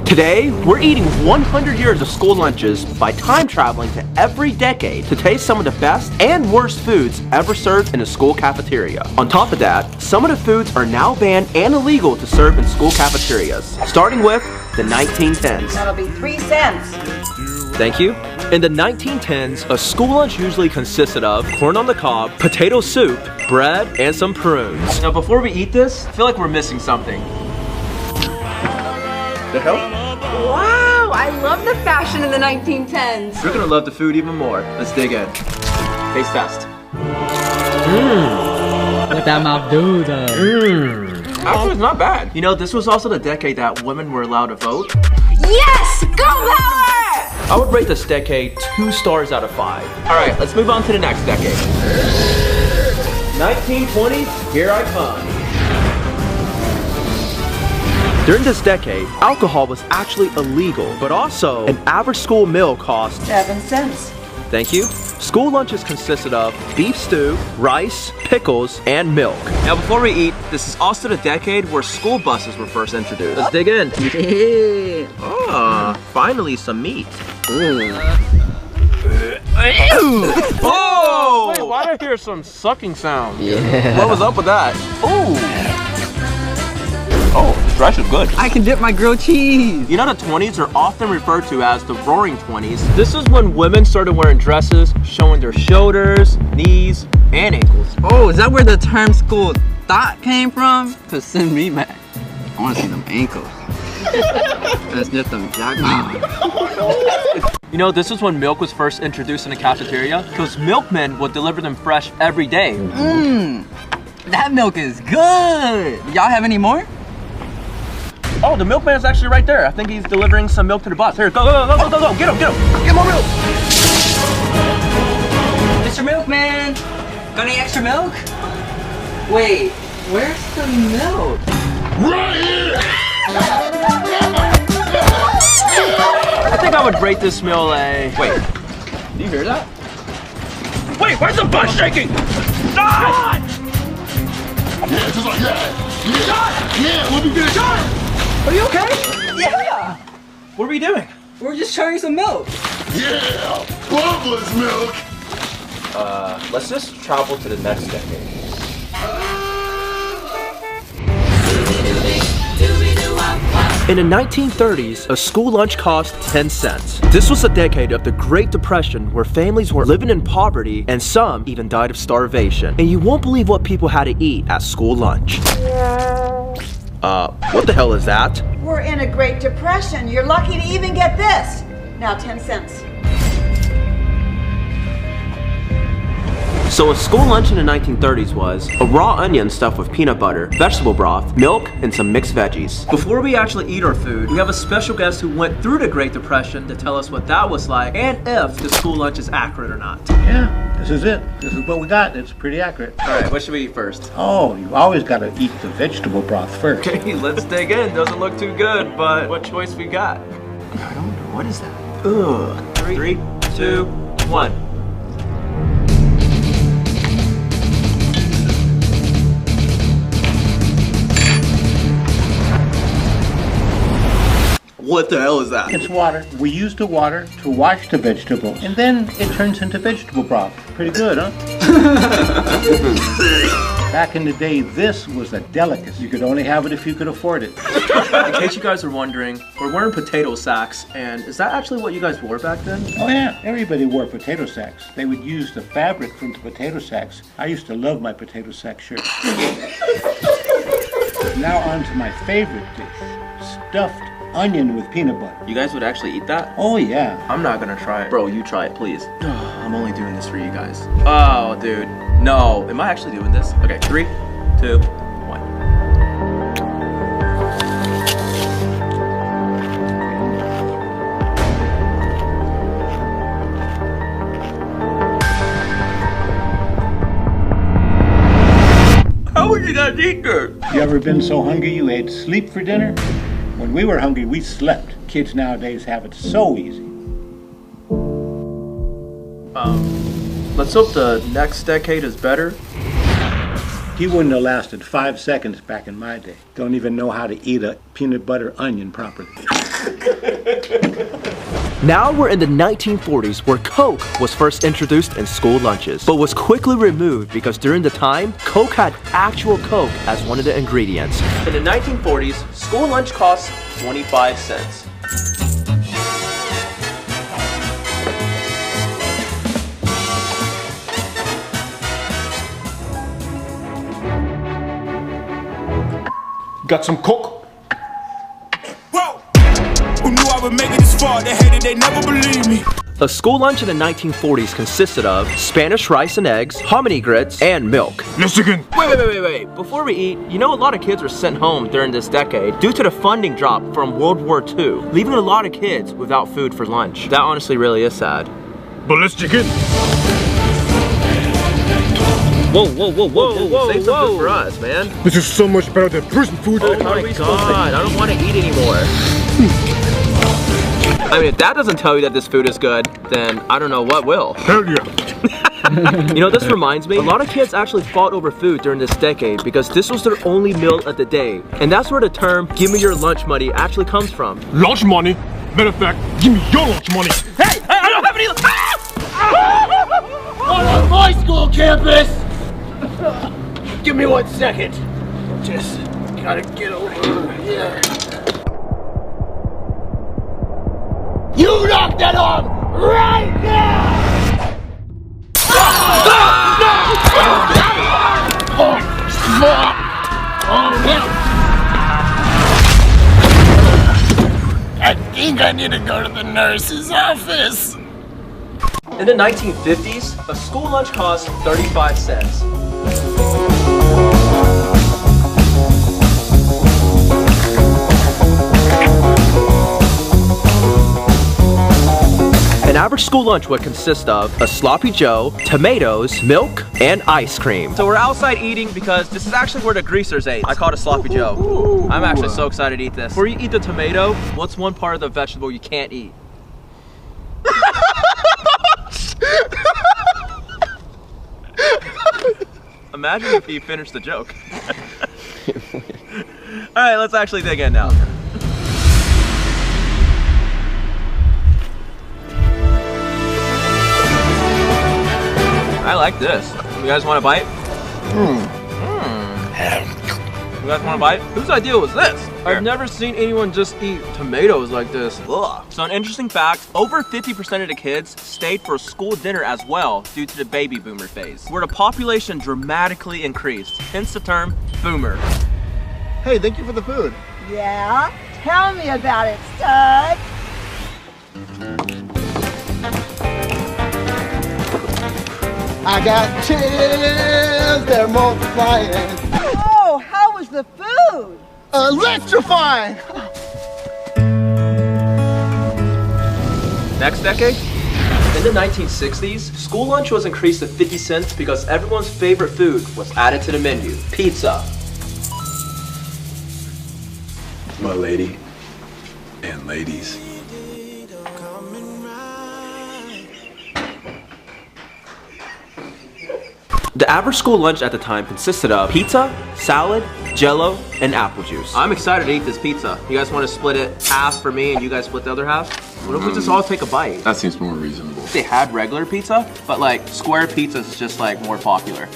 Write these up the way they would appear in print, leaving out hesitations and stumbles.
Today, we're eating 100 years of school lunches by time traveling to every decade to taste some of the best and worst foods ever served in a school cafeteria. On top of that, some of the foods are now banned and illegal to serve in school cafeterias, starting with the 1910s. That'll be 3 cents. Thank you. In the 1910s, a school lunch usually consisted of corn on the cob, potato soup, bread, and some prunes. Now before we eat this, I feel like we're missing something. The hell? Wow, I love the fashion in the 1910s. You're gonna love the food even more. Let's dig in. Taste test. What that mouth do though? Actually, it's not bad. You know, this was also the decade that women were allowed to vote. Yes! Go power! I would rate this decade 2 stars out of 5. All right, let's move on to the next decade. 1920s, here I come. During this decade, alcohol was actually illegal, but also an average school meal cost 7 cents. Thank you. School lunches consisted of beef stew, rice, pickles, and milk. Now before we eat, this is also the decade where school buses were first introduced. Let's dig in. Yeah. Ah, finally some meat. Whoa! Wait, why did I hear some sucking sound? Yeah. What was up with that? Ooh. Oh, this rice is good. I can dip my grilled cheese. You know, the 20s are often referred to as the Roaring 20s. This is when women started wearing dresses, showing their shoulders, knees, and ankles. Oh, is that where the term school thought came from? Cause send me back. I wanna see them ankles. Let's nip them jack. You know, this is when milk was first introduced in the cafeteria, because milkmen would deliver them fresh every day. That milk is good. Y'all have any more? Oh, the milkman's actually right there. I think he's delivering some milk to the bus. Here, go, get him. Get more milk. Mr. Milkman, got any extra milk? Wait, where's the milk? Right here! I think I would rate this meal a... Wait, do you hear that? Wait, why's the bus shaking? Ah! Yeah, just like that. Yeah, we'll be good. Are you okay? Yeah, What are we doing? we're just trying some milk. Yeah, Bubba's milk. Let's just travel to the next decade. In the 1930s, a school lunch cost 10 cents. This was a decade of the Great Depression where families were living in poverty and some even died of starvation. And you won't believe what people had to eat at school lunch. What the hell is that? We're in a Great Depression. You're lucky to even get this. Now 10 cents. So a school lunch in the 1930s was a raw onion stuffed with peanut butter, vegetable broth, milk, and some mixed veggies. Before we actually eat our food, we have a special guest who went through the Great Depression to tell us what that was like and if the school lunch is accurate or not. Yeah, this is it. This is what we got. It's pretty accurate. All right, what should we eat first? Oh, you've always got to eat the vegetable broth first. Okay, let's dig in. Doesn't look too good, but what choice we got? I don't know, what is that? Ugh. 3, 2, 1. What the hell is that? It's water. We use the water to wash the vegetable, and then it turns into vegetable broth. Pretty good, huh? Back in the day, this was a delicacy. You could only have it if you could afford it. In case you guys are wondering, we're wearing potato sacks, and is that actually what you guys wore back then? Oh yeah, everybody wore potato sacks. They would use the fabric from the potato sacks. I used to love my potato sack shirts. Now on to my favorite dish, stuffed onion with peanut butter. You guys would actually eat that? Oh yeah. I'm not gonna try it. Bro, you try it, please. I'm only doing this for you guys. Oh, dude. No. Am I actually doing this? Okay, 3, 2, 1. How would you guys eat this? You ever been so hungry you ate sleep for dinner? When we were hungry, we slept. Kids nowadays have it so easy. Let's hope the next decade is better. He wouldn't have lasted 5 seconds back in my day. Don't even know how to eat a peanut butter onion properly. Now we're in the 1940s where Coke was first introduced in school lunches, but was quickly removed because during the time, Coke had actual Coke as one of the ingredients. In the 1940s, school lunch cost 25 cents. Got some Coke? Whoa! Who knew I would make it this far? They hated, they never believed me. A school lunch in the 1940s consisted of Spanish rice and eggs, hominy grits, and milk. Michigan! Wait. Before we eat, you know a lot of kids were sent home during this decade due to the funding drop from World War II, leaving a lot of kids without food for lunch. That honestly really is sad. But let's chicken! Whoa, save some food for us, man. This is so much better than prison food. Oh my god, I don't want to eat anymore. I mean, if that doesn't tell you that this food is good, then I don't know what will. Hell yeah. You know, this reminds me, a lot of kids actually fought over food during this decade because this was their only meal of the day. And that's where the term, give me your lunch money, actually comes from. Lunch money? Matter of fact, give me your lunch money. Hey, I don't have any. On my school campus! Give me 1 second. Just gotta get over here. You knock that off right now! I think I need to go to the nurse's office. In the 1950s, a school lunch cost 35 cents. An average school lunch would consist of a sloppy joe, tomatoes, milk, and ice cream. So we're outside eating because this is actually where the greasers ate. I call it a sloppy joe. I'm actually so excited to eat this. Before you eat the tomato, what's one part of the vegetable you can't eat? Imagine if he finished the joke. All right, let's actually dig in now. I like this. You guys want a bite? You guys want a bite? Whose idea was this? I've never seen anyone just eat tomatoes like this. Ugh. So an interesting fact, over 50% of the kids stayed for a school dinner as well due to the baby boomer phase, where the population dramatically increased, hence the term boomer. Hey, thank you for the food. Yeah? Tell me about it, stud. I got chills, they're multiplying. Oh, how was the food? Electrifying! Next decade? In the 1960s, school lunch was increased to 50 cents because everyone's favorite food was added to the menu, pizza. My lady and ladies. The average school lunch at the time consisted of pizza, salad, jello, and apple juice. I'm excited to eat this pizza. You guys want to split it half for me and you guys split the other half? What if we just all take a bite? That seems more reasonable. They had regular pizza, but like square pizza is just like more popular.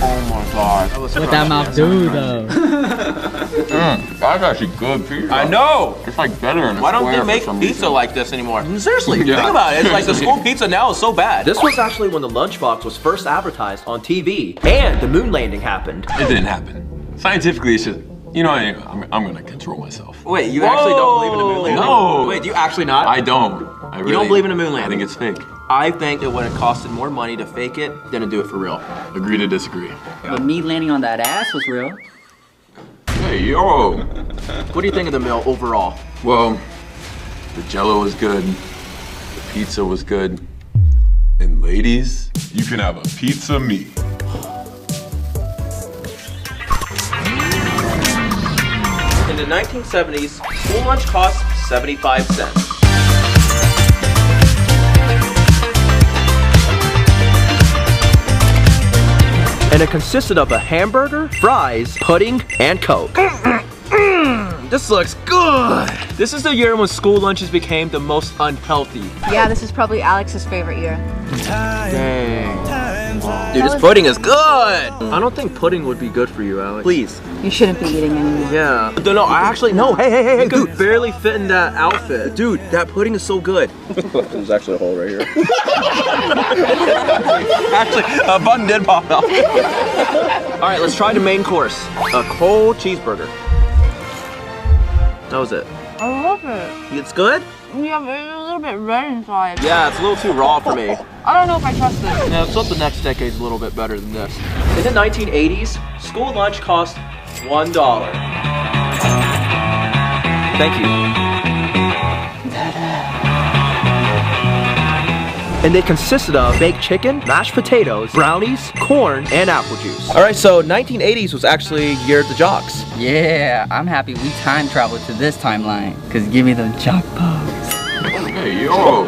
Oh my god. What that mouth do though? That's actually good pizza. I know! It's like better in a Why don't they square make for some pizza reason. like this anymore? Seriously, Yeah. think about it. It's like the school pizza now is so bad. This was actually when the lunchbox was first advertised on TV, and the moon landing happened. It didn't happen. Scientifically, it's just, you know, I'm gonna control myself. Wait, you actually don't believe in the moon landing? No. Wait, do you actually not? I don't. I really, don't believe in a moon landing? I think it's fake. I think it would have costed more money to fake it than to do it for real. Agree to disagree. But me landing on that ass was real. Hey, yo. What do you think of the meal overall? Well, the jello was good. The pizza was good. And ladies, you can have a pizza me. In the 1970s, school lunch cost 75 cents. And it consisted of a hamburger, fries, pudding, and Coke. This looks good. This is the year when school lunches became the most unhealthy. Yeah, this is probably Alex's favorite year. Dang. Dude, this pudding is good. I don't think pudding would be good for you, Alex. Please. You shouldn't be eating anymore. Yeah. No, I actually, no. Hey. You could barely fit in that outfit. Dude, that pudding is so good. There's actually a hole right here. Actually, a button did pop out. All right, let's try the main course. A cold cheeseburger. That was it. I love it. It's good? Yeah, but it's a little bit red inside. Yeah, it's a little too raw for me. I don't know if I trust it. Yeah, let's hope the next decade's a little bit better than this. In the 1980s, school lunch cost $1. Thank you. And they consisted of baked chicken, mashed potatoes, brownies, corn, and apple juice. All right, so 1980s was actually year of the jocks. Yeah, I'm happy we time traveled to this timeline. Cause give me them jock bugs. Hey, yo.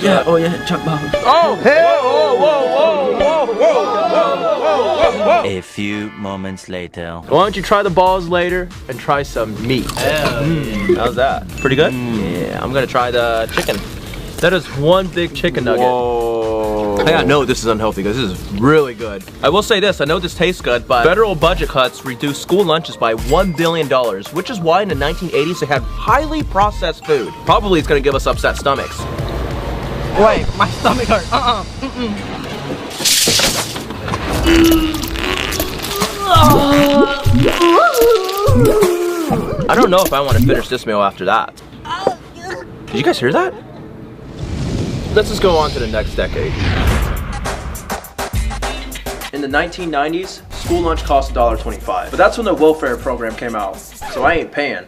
Yeah, jock bugs. Oh, hey, whoa. A few moments later. Why don't you try the balls later and try some meat? How's that? Pretty good? Yeah, I'm gonna try the chicken. That is one big chicken nugget. Whoa. I know this is unhealthy because this is really good. I will say this, I know this tastes good, but federal budget cuts reduced school lunches by $1 billion, which is why in the 1980s they had highly processed food. Probably it's gonna give us upset stomachs. Wait, my stomach hurts. I don't know if I want to finish this meal after that. Did you guys hear that? Let's just go on to the next decade. In the 1990s, school lunch cost $1.25. But that's when the welfare program came out, so I ain't paying.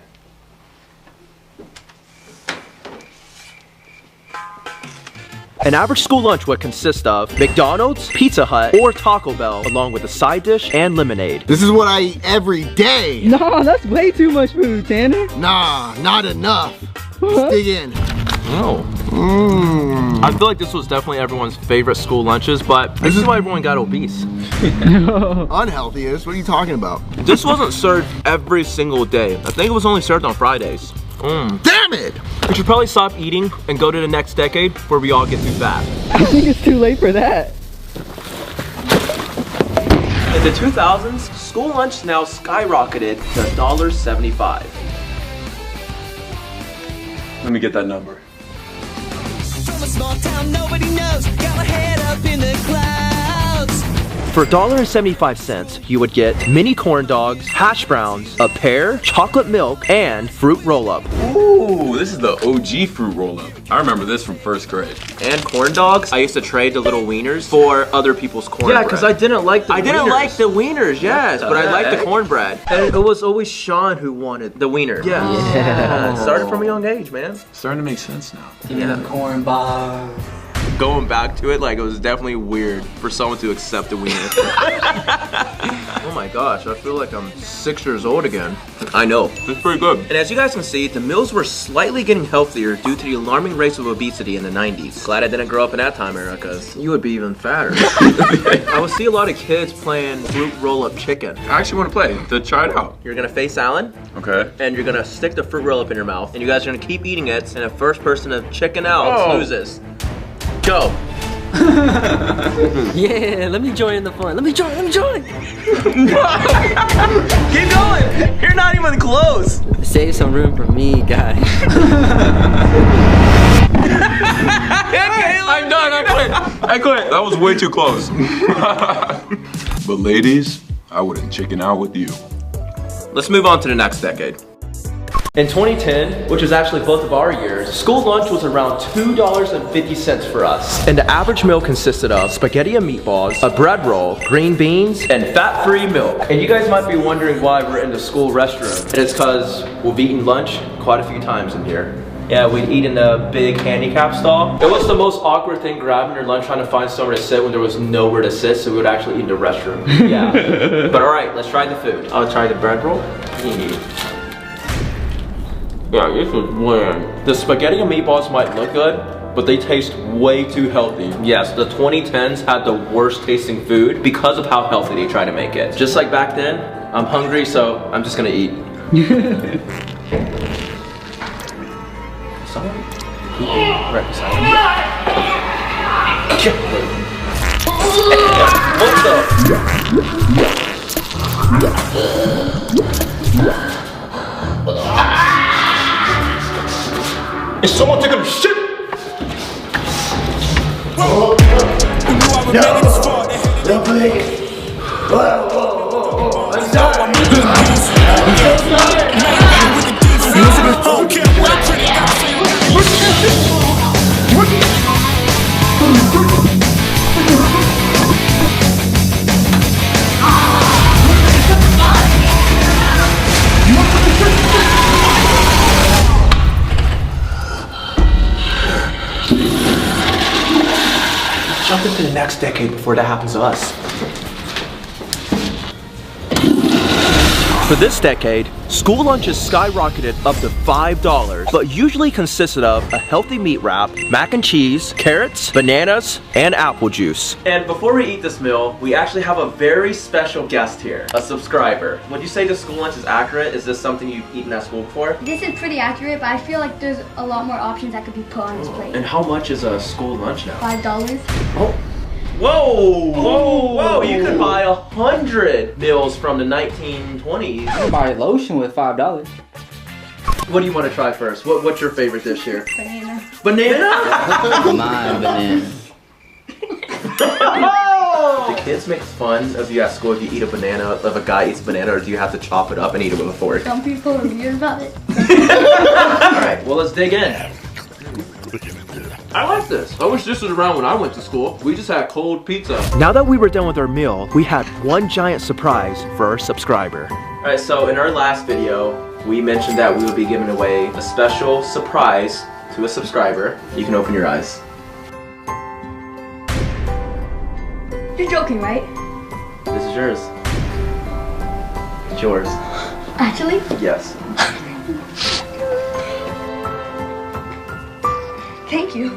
An average school lunch would consist of McDonald's, Pizza Hut, or Taco Bell, along with a side dish and lemonade. This is what I eat every day. No, that's way too much food, Tanner. Nah, not enough. Let's dig in. Oh. I feel like this was definitely everyone's favorite school lunches, but this is why everyone got obese. Unhealthiest? What are you talking about? This wasn't served every single day. I think it was only served on Fridays. Damn it! We should probably stop eating and go to the next decade where we all get too fat. I think it's too late for that. In the 2000s, school lunch now skyrocketed to $1.75. Let me get that number. From a small town nobody knows, got my head up in the clouds. For $1.75, you would get mini corn dogs, hash browns, a pear, chocolate milk, and fruit roll-up. Ooh, this is the OG fruit roll-up. I remember this from first grade. And corn dogs, I used to trade the little wieners for other people's cornbread. Yeah, because I didn't like the wieners. I didn't like the wieners, yes, but I liked the cornbread. And it was always Sean who wanted the wiener. Yeah. It started from a young age, man. Starting to make sense now. Yeah, corn bar. Going back to it, like, it was definitely weird for someone to accept the wiener. Oh my gosh, I feel like I'm 6 years old again. I know. It's pretty good. And as you guys can see, the meals were slightly getting healthier due to the alarming rates of obesity in the 90s. Glad I didn't grow up in that time era, because you would be even fatter. I would see a lot of kids playing fruit roll-up chicken. I actually want to play. Try it out. You're gonna face Alan. Okay. And you're gonna stick the fruit roll-up in your mouth, and you guys are gonna keep eating it, and the first person to chicken out loses. Go. Yeah, let me join the fun. Let me join. Keep going. You're not even close. Save some room for me, guys. I'm done. I quit. That was way too close. But ladies, I wouldn't chicken out with you. Let's move on to the next decade. In 2010, which is actually both of our years, school lunch was around $2.50 for us. And the average meal consisted of spaghetti and meatballs, a bread roll, green beans, and fat-free milk. And you guys might be wondering why we're in the school restroom. And it's because we've eaten lunch quite a few times in here. Yeah, we'd eat in the big handicap stall. It was the most awkward thing, grabbing your lunch, trying to find somewhere to sit when there was nowhere to sit, so we would actually eat in the restroom. Yeah. But all right, let's try the food. I'll try the bread roll. Yeah, this was bland. The spaghetti and meatballs might look good, but they taste way too healthy. Yes, the 2010s had the worst tasting food because of how healthy they try to make it. Just like back then, I'm hungry, so I'm just gonna eat. Someone eat right beside me. What the? Is someone taking a shit? Jump into the next decade before that happens to us. For this decade, school lunches skyrocketed up to $5, but usually consisted of a healthy meat wrap, mac and cheese, carrots, bananas, and apple juice. And before we eat this meal, we actually have a very special guest here, a subscriber. Would you say the school lunch is accurate? Is this something you've eaten at school before? This is pretty accurate, but I feel like there's a lot more options that could be put on this plate. And how much is a school lunch now? $5. Oh. Whoa, whoa, whoa, you could buy 100 meals from the 1920s. You can buy lotion with $5. What do you want to try first? What's your favorite dish here? Banana. Banana? Mine, banana. Do kids make fun of you at school if you eat a banana, if a guy eats a banana, or do you have to chop it up and eat it with a fork? Some people are weird about it. Alright, well let's dig in. I like this. I wish this was around when I went to school. We just had cold pizza. Now that we were done with our meal, we had one giant surprise for our subscriber. Alright, so in our last video, we mentioned that we would be giving away a special surprise to a subscriber. You can open your eyes. You're joking, right? This is yours. It's yours. Actually? Yes. Thank you.